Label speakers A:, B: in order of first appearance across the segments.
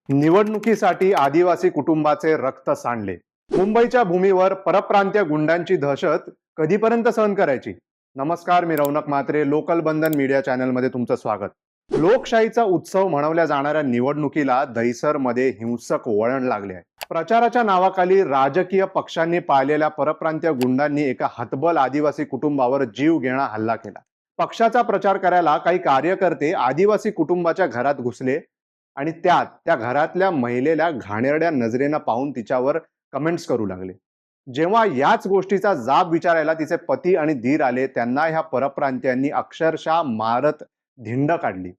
A: निवडणुकीसाठी आदिवासी कुटुंबाचे रक्त सांडले. मुंबईच्या भूमीवर परप्रांतीय गुंडांची दहशत कधीपर्यंत सहन करायची? नमस्कार, मी रौनक म्हात्रे, लोकल बंधन मीडिया चॅनलमध्ये तुमचं स्वागत. लोकशाहीचा उत्सव म्हणवल्या जाणाऱ्या निवडणुकीला दहिसरमध्ये हिंसक वळण लागले आहे. प्रचाराच्या नावाखाली राजकीय पक्षांनी पाळलेल्या परप्रांतीय गुंडांनी एका हतबल आदिवासी कुटुंबावर जीव घेणा हल्ला केला. पक्षाचा प्रचार करायला काही कार्यकर्ते आदिवासी कुटुंबाच्या घरात घुसले आणि त्या घरातल्या महिलेला घाणेरड्या नजरेनं पाहून तिच्यावर कमेंट्स करू लागले. जेव्हा याच गोष्टीचा जाब विचारायला तिचे पती आणि धीर आले, त्यांना ह्या परप्रांतीयांनी अक्षरशः मारत धिंड काढली.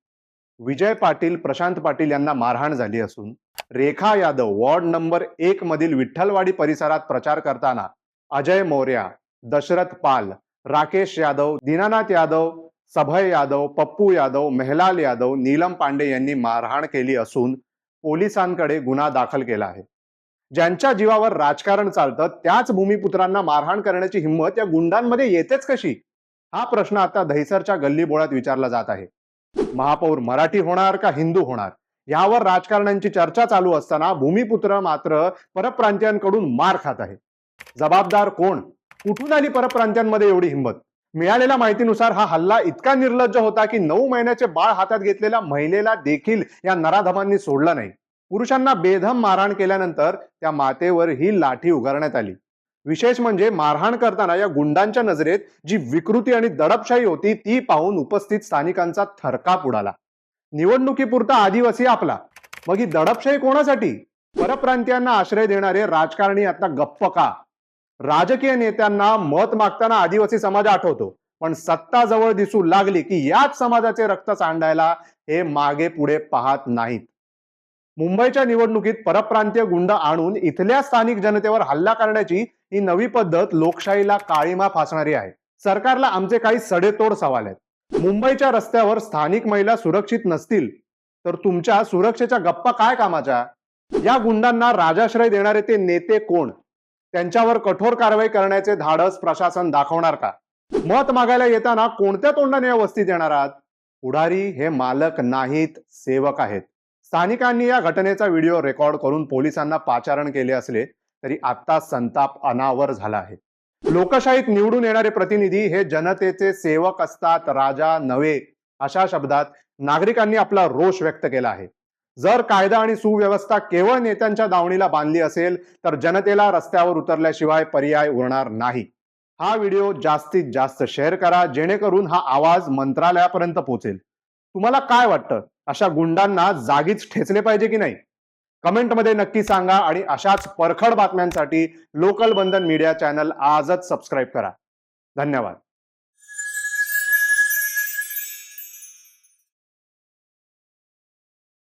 A: विजय पाटील, प्रशांत पाटील यांना मारहाण झाली असून रेखा यादव वॉर्ड नंबर 1 मधील विठ्ठलवाडी परिसरात प्रचार करताना अजय मौर्या, दशरथ पाल, राकेश यादव, दीनानाथ यादव, सभय यादव, पप्पू यादव, मेहलाल यादव, नीलम पांडे यांनी मारहाण केली असून पोलिसांकडे गुन्हा दाखल केला आहे. ज्यांच्या जीवावर राजकारण चालतं त्याच भूमिपुत्रांना मारहाण करण्याची हिंमत या गुंडांमध्ये येतेच कशी? हा प्रश्न आता दहिसरच्या गल्लीबोळात विचारला जात आहे. महापौर मराठी होणार का हिंदू होणार, यावर राजकारण्यांची चर्चा चालू असताना भूमिपुत्र मात्र परप्रांतीयांकडून मार खात आहे. जबाबदार कोण? कुठून आली परप्रांतीयांमध्ये एवढी हिंमत? मिळालेल्या माहितीनुसार हा हल्ला इतका निर्लज्ज होता की 9 महिन्याचे बाळ हातात घेतलेल्या महिलेला देखील या नराधमांनी सोडलं नाही. पुरुषांना बेदम मारहाण केल्यानंतर त्या मातेवर ही लाठी उगारण्यात आली. विशेष म्हणजे मारहाण करताना या गुंडांच्या नजरेत जी विकृती आणि दडपशाही होती ती पाहून उपस्थित स्थानिकांचा थरकाप उडाला. निवडणुकीपुरता आदिवासी आपला, मग ही दडपशाही कोणासाठी? परप्रांतीयांना आश्रय देणारे राजकारणी आता गप्प का? राजकीय नेत्यांना मत मागताना आदिवासी समाज आठवतो, पण सत्ता जवळ दिसू लागली की याच समाजाचे रक्त सांडायला हे मागे पुढे पाहत नाहीत. मुंबईच्या निवडणुकीत परप्रांतीय गुंड आणून इथल्या स्थानिक जनतेवर हल्ला करण्याची ही नवी पद्धत लोकशाहीला काळीमा फासणारी आहे. सरकारला आमचे काही सडेतोड सवाल आहेत. मुंबईच्या रस्त्यावर स्थानिक महिला सुरक्षित नसतील तर तुमच्या सुरक्षेच्या गप्पा काय कामाच्या? या गुंडांना राजाश्रय देणारे ते नेते कोण? त्यांच्यावर कठोर कारवाई करण्याचे धाडस प्रशासन दाखवणार का? मत मागायला येताना कोणत्या तोंडाने या वस्तीत येणार आहात? पुढारी हे मालक नाहीत, सेवक आहेत. स्थानिकांनी या घटनेचा व्हिडिओ रेकॉर्ड करून पोलिसांना पाचारण केले असले तरी आता संताप अनावर झाला आहे. लोकशाहीत निवडून येणारे प्रतिनिधी हे जनतेचे सेवक असतात, राजा नव्हे, अशा शब्दात नागरिकांनी आपला रोष व्यक्त केला आहे. जर कायदा आणि सुव्यवस्था केवळ नेत्यांच्या दावणीला बांधली असेल तर जनतेला रस्त्यावर उतरल्याशिवाय पर्याय उरणार नाही. हा व्हिडिओ जास्तीत जास्त शेअर करा, जेणेकरून हा आवाज मंत्रालयापर्यंत पोहोचेल. तुम्हाला काय वाटतं, अशा गुंडांना जागीच ठेचले पाहिजे की नाही? कमेंटमध्ये नक्की सांगा आणि अशाच परखड बातम्यांसाठी लोकल बंधन मीडिया चॅनल आजच सबस्क्राईब करा. धन्यवाद.